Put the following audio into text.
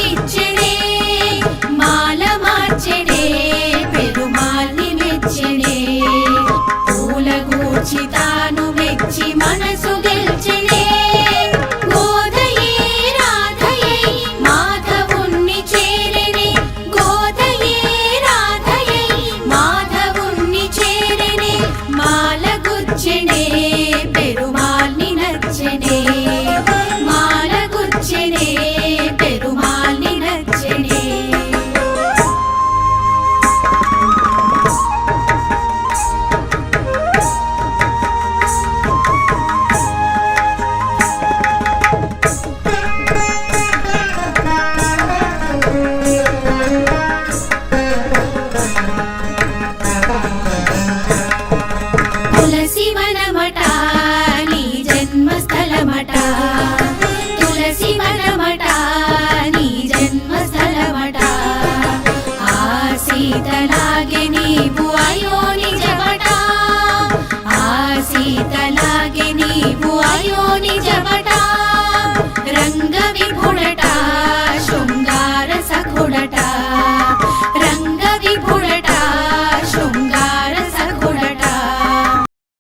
ఇచ్చనే మాల మార్చెనే పెరుమాల్ని మెచ్చనే పూల గూర్చి తాను మెచ్చి మనసు గెల్చెనే గోదయే రాధయే మాధవుణ్ణి చేరెనే గోదయే రాధయే మాధవుణ్ణి చేరెనే మాల గుచ్చెనే పెరుమాల్ని నచ్చెనే మాల గుచ్చెనే పెరుమాల్ని నచ్చెనే తులసి వనమట నీ జన్మస్థలమట తులసి వనమట నీ జన్మస్థలమట ఆ సీతలాగే నీవు